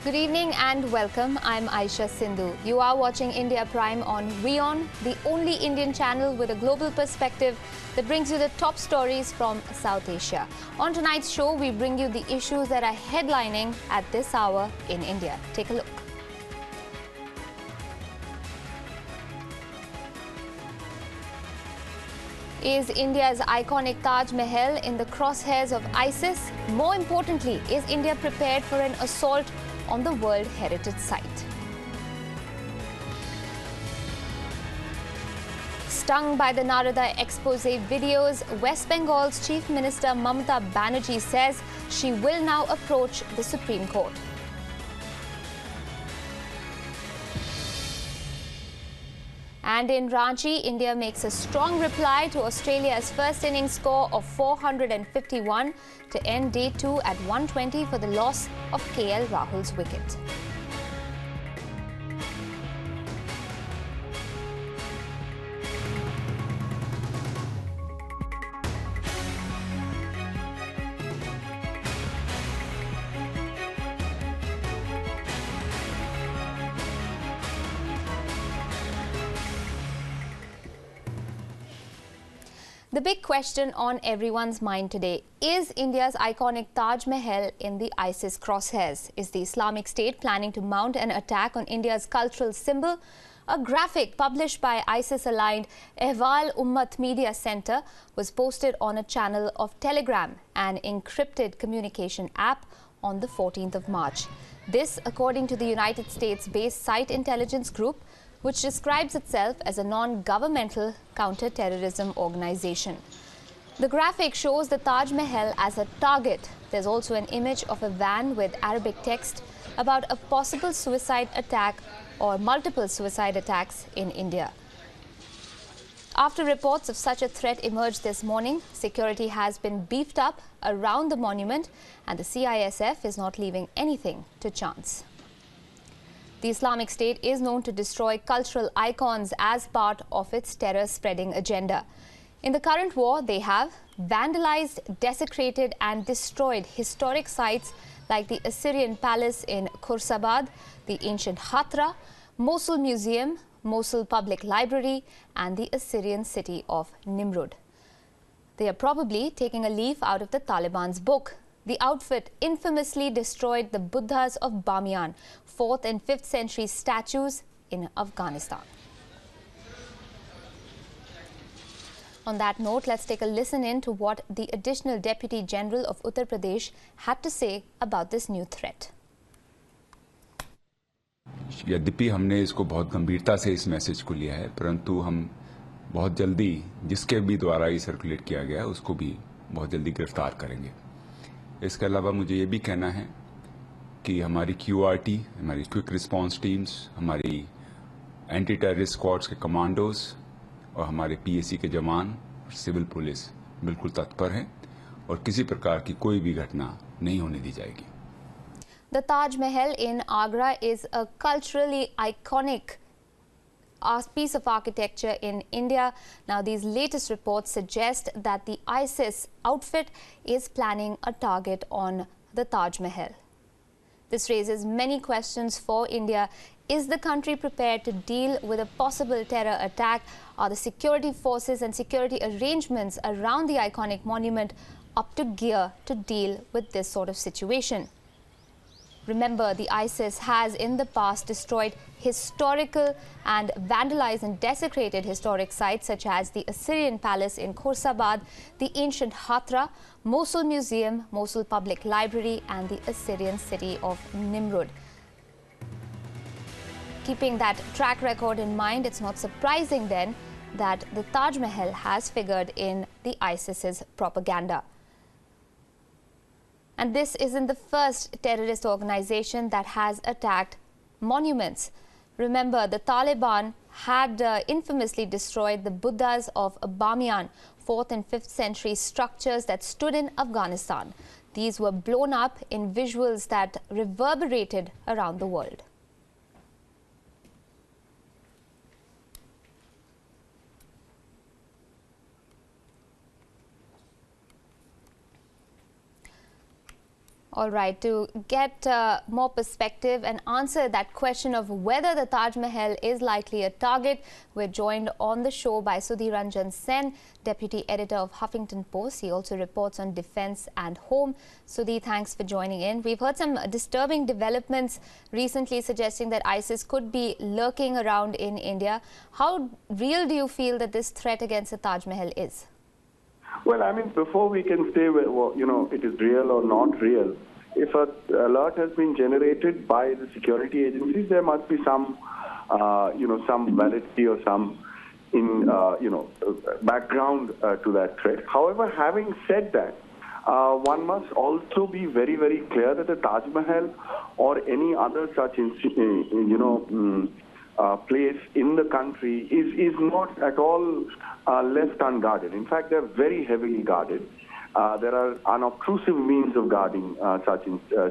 Good evening and welcome. I'm Aisha Sindhu. You are watching India Prime on WION, the only Indian channel with a global perspective that brings you the top stories from South Asia. On tonight's show, we bring you the issues that are headlining at this hour in India. Take a look. Is India's iconic Taj Mahal in the crosshairs of ISIS? More importantly, is India prepared for an assault on the World Heritage Site? Stung by the Narada expose videos, West Bengal's Chief Minister Mamata Banerjee says she will now approach the Supreme Court. And in Ranchi, India makes a strong reply to Australia's first innings score of 451 to end day 2 at 120 for the loss of KL Rahul's wicket. The big question on everyone's mind today, is India's iconic Taj Mahal in the ISIS crosshairs? Is the Islamic State planning to mount an attack on India's cultural symbol? A graphic published by ISIS-aligned Ehval Ummat Media Center was posted on a channel of Telegram, an encrypted communication app, on the 14th of March. This, according to the United States-based Site Intelligence Group, which describes itself as a non-governmental counter-terrorism organization. The graphic shows the Taj Mahal as a target. There's also an image of a van with Arabic text about a possible suicide attack or multiple suicide attacks in India. After reports of such a threat emerged this morning, security has been beefed up around the monument, and the CISF is not leaving anything to chance. The Islamic State is known to destroy cultural icons as part of its terror-spreading agenda. In the current war, they have vandalized, desecrated and destroyed historic sites like the Assyrian Palace in Khorsabad, the ancient Hatra, Mosul Museum, Mosul Public Library and the Assyrian city of Nimrud. They are probably taking a leaf out of the Taliban's book. The outfit infamously destroyed the Buddhas of Bamiyan, 4th and 5th century statues in Afghanistan. On that note, let's take a listen in to what the Additional Deputy General of Uttar Pradesh had to say about this new threat. यद्यपि हमने इसको बहुत गंभीरता से इस message को लिया है, परंतु हम बहुत जल्दी जिसके भी द्वारा ये सर्कुलेट किया गया उसको भी बहुत जल्दी गिरफ्तार करेंगे। इसके अलावा मुझे ये भी कहना है कि हमारी QRT, हमारी क्विक रिस्पांस टीम्स, हमारी एंटी टेररिस्ट स्क्वाड्स के कमांडोज और हमारे PAC के जवान और सिविल पुलिस बिल्कुल तत्पर हैं और किसी प्रकार की कोई भी घटना नहीं होने दी जाएगी। The Taj Mahal in Agra is a culturally iconic piece of architecture in India. Now, these latest reports suggest that the ISIS outfit is planning a target on the Taj Mahal. This raises many questions for India. Is the country prepared to deal with a possible terror attack? Are the security forces and security arrangements around the iconic monument up to gear to deal with this sort of situation? Remember, the ISIS has in the past destroyed historical and vandalized and desecrated historic sites such as the Assyrian Palace in Khorsabad, the ancient Hatra, Mosul Museum, Mosul Public Library and the Assyrian city of Nimrud. Keeping that track record in mind, it's not surprising then that the Taj Mahal has figured in the ISIS's propaganda. And this isn't the first terrorist organization that has attacked monuments. Remember, the Taliban had infamously destroyed the Buddhas of Bamiyan, 4th and 5th century structures that stood in Afghanistan. These were blown up in visuals that reverberated around the world. All right, to get more perspective and answer that question of whether the Taj Mahal is likely a target, we're joined on the show by Sudhir Ranjan Sen, Deputy Editor of Huffington Post. He also reports on defense and home. Sudhir, thanks for joining in. We've heard some disturbing developments recently suggesting that ISIS could be lurking around in India. How real do you feel that this threat against the Taj Mahal is? Well, I mean, before we can say, well, it is real or not real, if an alert has been generated by the security agencies, there must be some, some validity or some, background to that threat. However, having said that, one must also be very, very clear that the Taj Mahal or any other such, place in the country is not at all left unguarded. In fact, they're very heavily guarded. There are unobtrusive means of guarding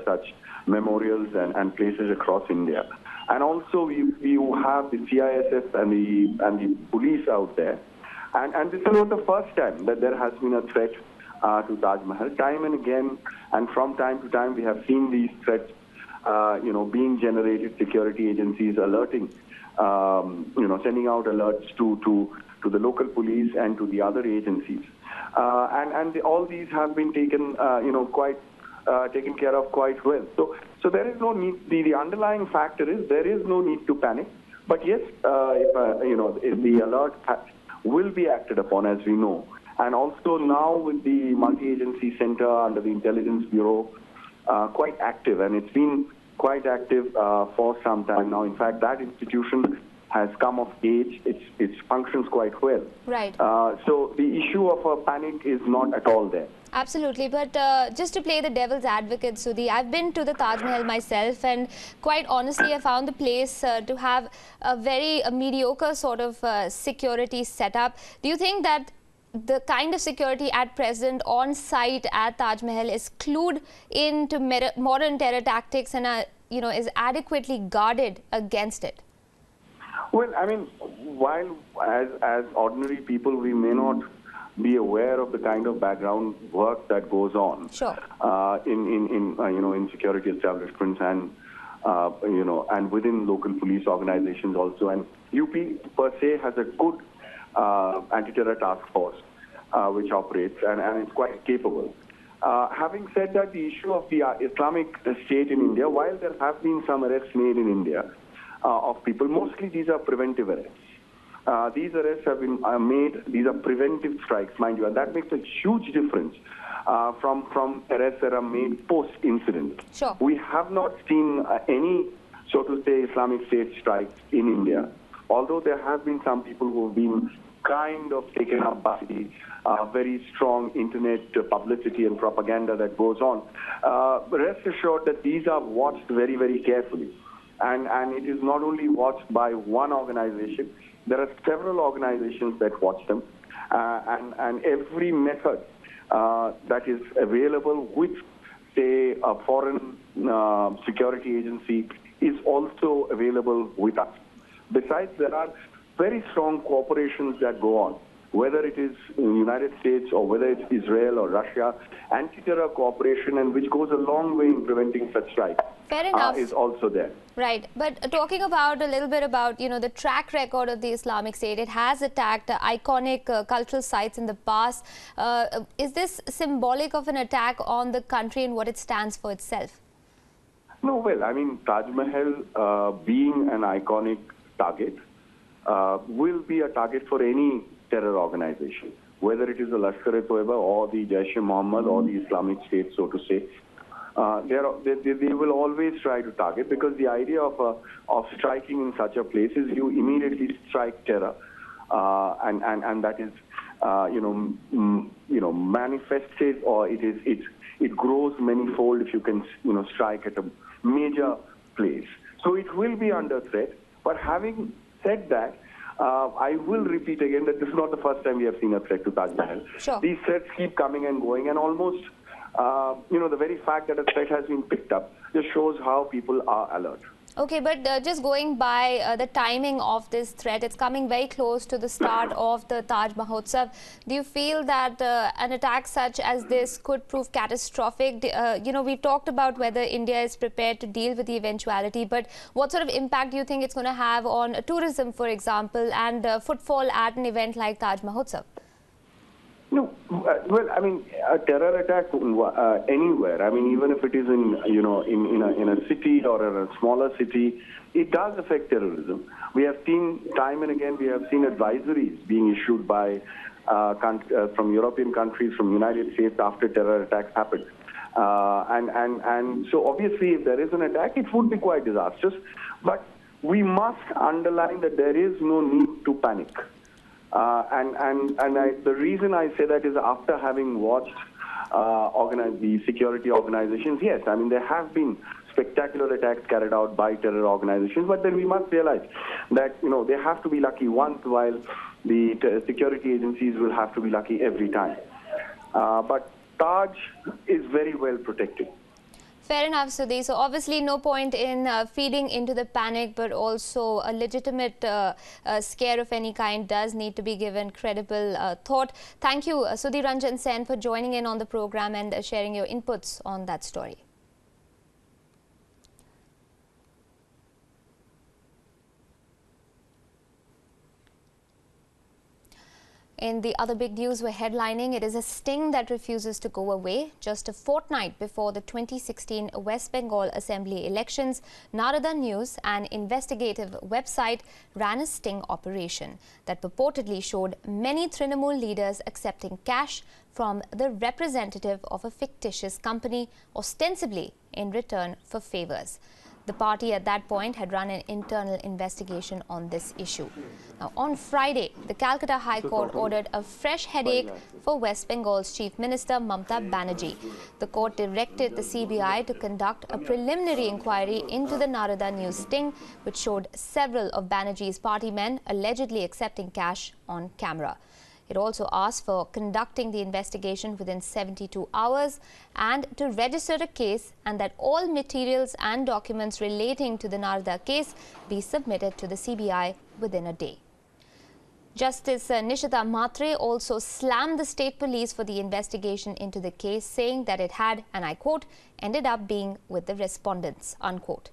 such memorials and places across India. And also, you have the CISF and the police out there. And this is not the first time that there has been a threat to Taj Mahal. Time and again, and from time to time, we have seen these threats, being generated. Security agencies alerting, sending out alerts to the local police and to the other agencies. And all these have been taken, taken care of quite well. So there is no need. The underlying factor is there is no need to panic. But yes, if the alert will be acted upon, as we know. And also now with the multi-agency center under the Intelligence Bureau, quite active, and it's been quite active for some time now. In fact, that institution has come of age. It functions quite well. Right. So the issue of a panic is not at all there. Absolutely. But just to play the devil's advocate, Sudhi, I've been to the Taj Mahal myself, and quite honestly, I found the place to have a very mediocre sort of security setup. Do you think that the kind of security at present on site at Taj Mahal is clued into modern terror tactics and is adequately guarded against it? Well, I mean, while as ordinary people we may not be aware of the kind of background work that goes on, sure, in security establishments and and within local police organizations also, and UP per se has a good anti-terror task force which operates and it's quite capable. Having said that, the issue of the Islamic State in India, while there have been some arrests made in India of people, mostly these are preventive arrests. These arrests have been made, these are preventive strikes, mind you, and that makes a huge difference from arrests that are made post-incident. Sure. We have not seen any, so to say, Islamic State strikes in India, although there have been some people who have been kind of taken up by the very strong internet publicity and propaganda that goes on. Rest assured that these are watched very, very carefully. And it is not only watched by one organization, there are several organizations that watch them. And every method that is available with, say, a foreign security agency is also available with us. Besides, there are very strong cooperations that go on, whether it is in the United States or whether it's Israel or Russia. Anti-terror cooperation, and which goes a long way in preventing such strikes, fair enough, is also there. Right. But talking about a little bit about, the track record of the Islamic State, it has attacked iconic cultural sites in the past. Is this symbolic of an attack on the country and what it stands for itself? No, well, I mean, Taj Mahal being an iconic target will be a target for any terror organization, whether it is the Lashkar-e-Toiba or the Jaish-e-Mohammed or the Islamic State, so to say. They will always try to target, because the idea of striking in such a place is you immediately strike terror, and that is manifested, or it grows manifold if you can strike at a major place. So it will be under threat. But having said that, I will repeat again that this is not the first time we have seen a threat to Taj Mahal. Sure. These threats keep coming and going, and almost, the very fact that a threat has been picked up just shows how people are alert. Okay, but just going by the timing of this threat, it's coming very close to the start of the Taj Mahotsav. Do you feel that an attack such as this could prove catastrophic? We've talked about whether India is prepared to deal with the eventuality, but what sort of impact do you think it's going to have on tourism, for example, and footfall at an event like Taj Mahotsav? No, well, I mean, a terror attack anywhere. I mean, even if it is in a city or in a smaller city, it does affect terrorism. We have seen time and again, we have seen advisories being issued by from European countries, from United States after terror attacks happen. And so obviously, if there is an attack, it would be quite disastrous. But we must underline that there is no need to panic. The reason I say that is after having watched the security organizations, yes, I mean, there have been spectacular attacks carried out by terror organizations, but then we must realize that, they have to be lucky once, while the security agencies will have to be lucky every time. But Taj is very well protected. Fair enough, Sudhi. So obviously no point in feeding into the panic, but also a legitimate scare of any kind does need to be given credible thought. Thank you, Sudhi Ranjan Sen, for joining in on the program and sharing your inputs on that story. In the other big news we're headlining, it is a sting that refuses to go away. Just a fortnight before the 2016 West Bengal Assembly elections, Narada News, an investigative website, ran a sting operation that purportedly showed many Trinamool leaders accepting cash from the representative of a fictitious company, ostensibly in return for favors. The party at that point had run an internal investigation on this issue. Now, on Friday, the Calcutta High Court ordered a fresh headache for West Bengal's Chief Minister Mamata Banerjee. The court directed the CBI to conduct a preliminary inquiry into the Narada News sting, which showed several of Banerjee's party men allegedly accepting cash on camera. It also asked for conducting the investigation within 72 hours and to register a case, and that all materials and documents relating to the Narada case be submitted to the CBI within a day. Justice Nishita Mhatre also slammed the state police for the investigation into the case, saying that it had, and I quote, ended up being with the respondents, unquote.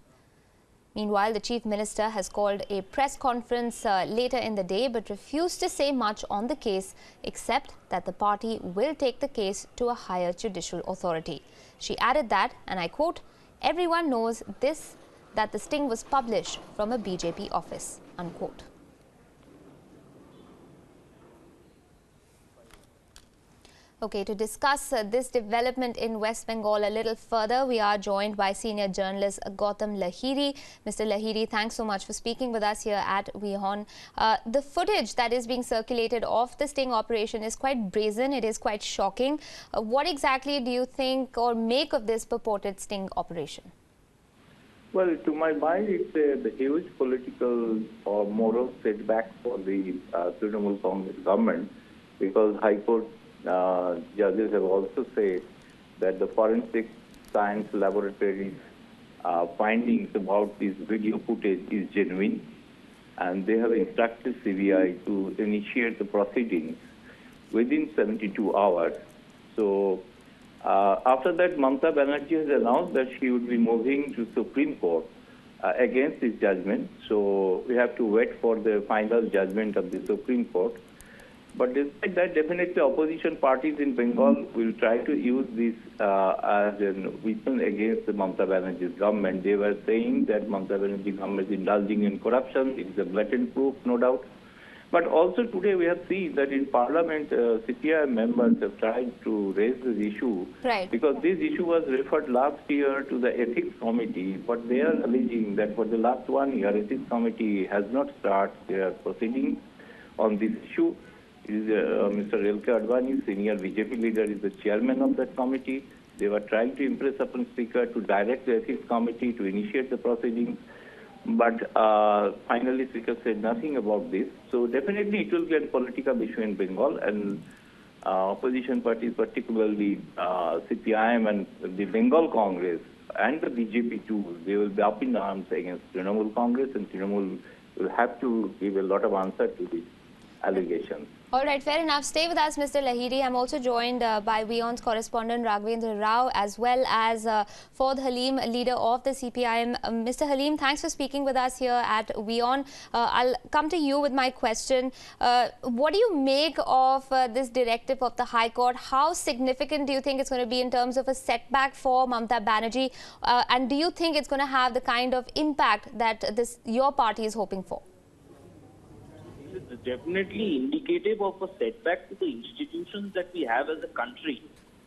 Meanwhile, the Chief Minister has called a press conference later in the day, but refused to say much on the case, except that the party will take the case to a higher judicial authority. She added that, and I quote, everyone knows this, that the sting was published from a BJP office, unquote. Okay, to discuss this development in West Bengal a little further, we are joined by senior journalist Gautam Lahiri. Mr. Lahiri, thanks so much for speaking with us here at WION. The footage that is being circulated of the sting operation is quite brazen. It is quite shocking. What exactly do you think or make of this purported sting operation? Well, to my mind, it's a huge political or moral setback for the Trinamool Congress government, because High Court judges have also said that the forensic science laboratory's findings about this video footage is genuine, and they have instructed CBI to initiate the proceedings within 72 hours. So after that, Mamata Banerjee has announced that she would be moving to Supreme Court against this judgment. So we have to wait for the final judgment of the Supreme Court. But despite that, definitely opposition parties in Bengal will try to use this as a weapon against the Mamata Banerjee's government. They were saying that Mamata Banerjee's government is indulging in corruption. It is a blatant proof, no doubt. But also today we have seen that in Parliament, CPI members have tried to raise this issue. Right. Because this issue was referred last year to the Ethics Committee, but they are alleging that for the last 1 year, Ethics Committee has not started their proceedings on this issue. Mr. L.K. Advani, senior BJP leader, is the chairman of that committee. They were trying to impress upon Speaker to direct the Ethics Committee to initiate the proceedings. But finally, Speaker said nothing about this. So definitely it will be a political issue in Bengal, and opposition parties, particularly CPIM and the Bengal Congress, and the BJP too, they will be up in arms against Trinamool Congress, and Trinamool will have to give a lot of answer to these allegations. All right, fair enough. Stay with us, Mr. Lahiri. I'm also joined by WION's correspondent Raghavendra Rao, as well as Ford Halim, leader of the CPIM. Mr. Halim, thanks for speaking with us here at WION. I'll come to you with my question. What do you make of this directive of the High Court? How significant do you think it's going to be in terms of a setback for Mamata Banerjee? And do you think it's going to have the kind of impact that your party is hoping for? It's definitely indicative of a setback to the institutions that we have as a country.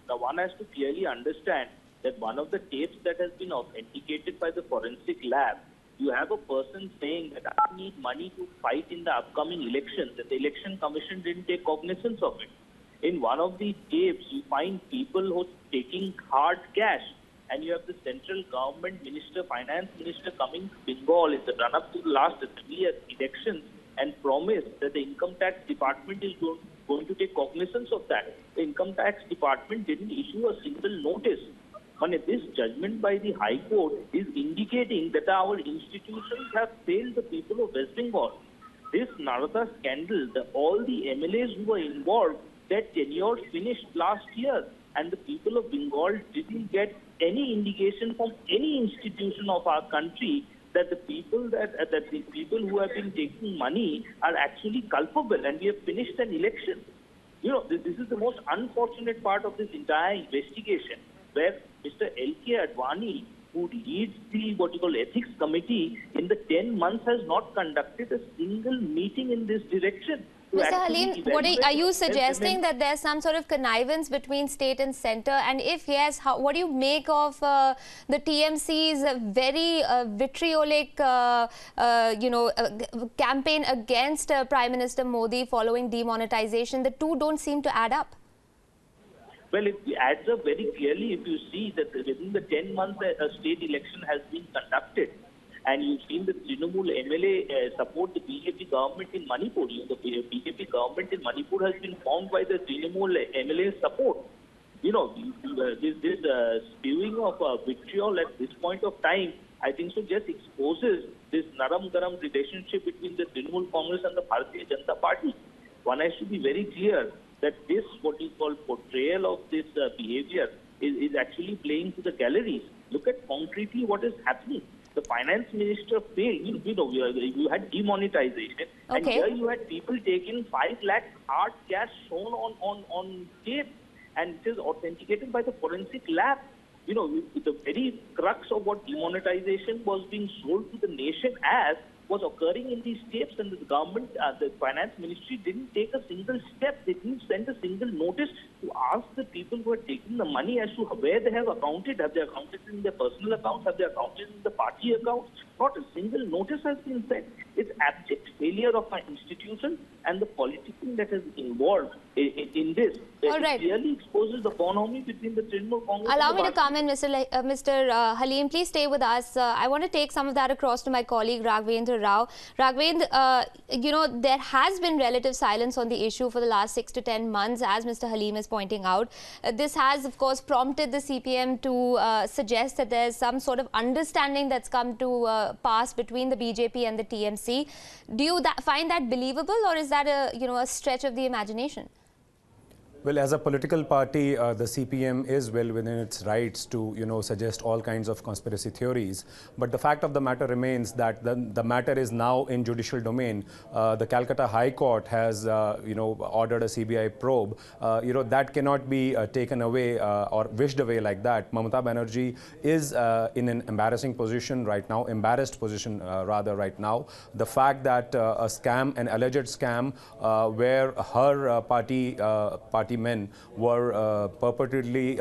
Now, one has to clearly understand that one of the tapes that has been authenticated by the forensic lab, you have a person saying that I need money to fight in the upcoming elections, that the election commission didn't take cognizance of it. In one of the tapes, you find people who are taking hard cash, and you have the central government minister, finance minister coming to Bengal in the run-up to the last assembly elections and promise that the income tax department is going to take cognizance of that. The income tax department didn't issue a single notice. This judgment by the High Court is indicating that our institutions have failed the people of West Bengal. This Narada scandal, all the MLAs who were involved, their tenure finished last year, and the people of Bengal didn't get any indication from any institution of our country that the people who have been taking money are actually culpable, and we have finished an election. This is the most unfortunate part of this entire investigation, where Mr. L.K. Advani, who leads the ethics committee, in the 10 months has not conducted a single meeting in this direction. Mr. Halim, are you suggesting that there's some sort of connivance between state and centre? And if yes, what do you make of the TMC's very vitriolic, campaign against Prime Minister Modi following demonetization? The two don't seem to add up. Well, it adds up very clearly if you see that within the 10 months a state election has been conducted. And you've seen the Trinamool MLA support the BJP government in Manipur. The BJP government in Manipur has been formed by the Trinamool MLA support. This spewing of vitriol at this point of time, I think so, just exposes this naram-garam relationship between the Trinamool Congress and the Bharatiya Janata Party. One has to be very clear that this, what is called portrayal of this behavior, is actually playing to the galleries. Look at concretely what is happening. The finance minister failed. You had demonetization, and here you had people taking 5 lakh hard cash shown on tape, and it is authenticated by the forensic lab. The very crux of what demonetization was being sold to the nation as was occurring in these tapes, and the government, the finance ministry didn't take a single step. They didn't send a single notice to ask the people who are taking the money as to where they have accounted. Have they accounted in their personal accounts? Have they accounted in the party accounts? Not a single notice has been sent. It's abject failure of our institution and the politicking that is involved in this. All right. It clearly exposes the bonhomie between the Trinamool Congress. Allow and me to come in, Mr. Halim. Please stay with us. I want to take some of that across to my colleague Raghavendra Rao. Raghavendra, there has been relative silence on the issue for the last 6 to 10 months, as Mr. Halim is pointing out. This has, of course, prompted the CPM to suggest that there's some sort of understanding that's come to pass between the BJP and the TMC. Do you find that believable, or is that a stretch of the imagination? Well, as a political party, the CPM is well within its rights to, suggest all kinds of conspiracy theories. But the fact of the matter remains that the matter is now in judicial domain. The Calcutta High Court has, ordered a CBI probe. That cannot be taken away or wished away like that. Mamata Banerjee is in an embarrassing position right now, right now. The fact that a scam, an alleged scam, where her party men were purportedly,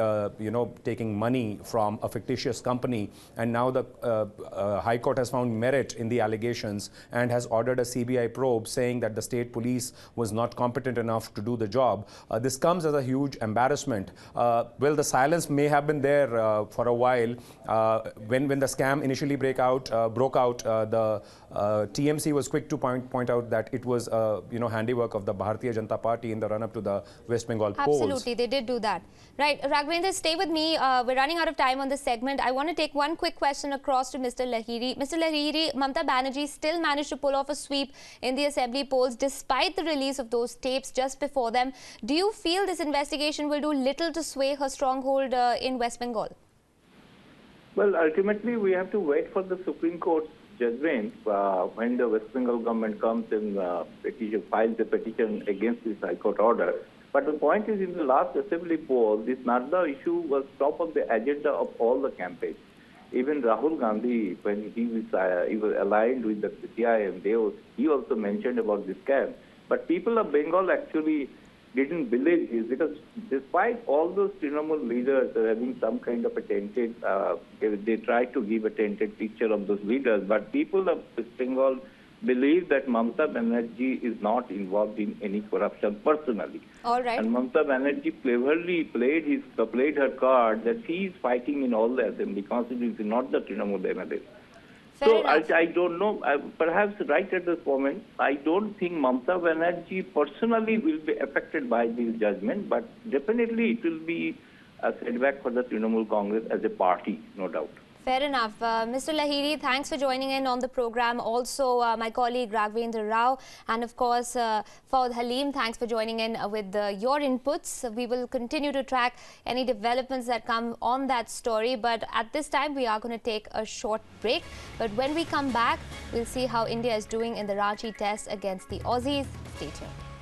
taking money from a fictitious company, and now the High Court has found merit in the allegations and has ordered a CBI probe saying that the state police was not competent enough to do the job. This comes as a huge embarrassment. Well, the silence may have been there for a while. When the scam initially broke out, the TMC was quick to point out that it was, handiwork of the Bharatiya Janata Party in the run-up to the West Bengal Bengal polls. Absolutely, they did do that. Right, Raghavendra, stay with me. We're running out of time on this segment. I want to take one quick question across to Mr. Lahiri. Mr. Lahiri, Mamata Banerjee still managed to pull off a sweep in the assembly polls despite the release of those tapes just before them. Do you feel this investigation will do little to sway her stronghold in West Bengal? Well, ultimately, we have to wait for the Supreme Court's judgment when the West Bengal government comes and files a petition against this High Court order. But the point is, in the last assembly poll, this Narda issue was top of the agenda of all the campaigns. Even Rahul Gandhi, when he was aligned with the CIM, he also mentioned about this camp. But people of Bengal actually didn't believe this, because despite all those Trinamool leaders having some kind of a tainted, they tried to give a tainted picture of those leaders, but people of West Bengal believe that Mamata Banerjee is not involved in any corruption personally. All right. And Mamata Banerjee cleverly played her card that she is fighting in all the assembly constituencies, not the Trinamool MLAs. So I don't know, perhaps right at this moment, I don't think Mamata Banerjee personally will be affected by this judgment, but definitely it will be a setback for the Trinamool Congress as a party, no doubt. Fair enough. Mr. Lahiri, thanks for joining in on the program. Also, my colleague Raghavendra Rao, and of course, Fawad Halim, thanks for joining in with your inputs. We will continue to track any developments that come on that story. But at this time, we are going to take a short break. But when we come back, we'll see how India is doing in the Ranchi test against the Aussies. Stay tuned.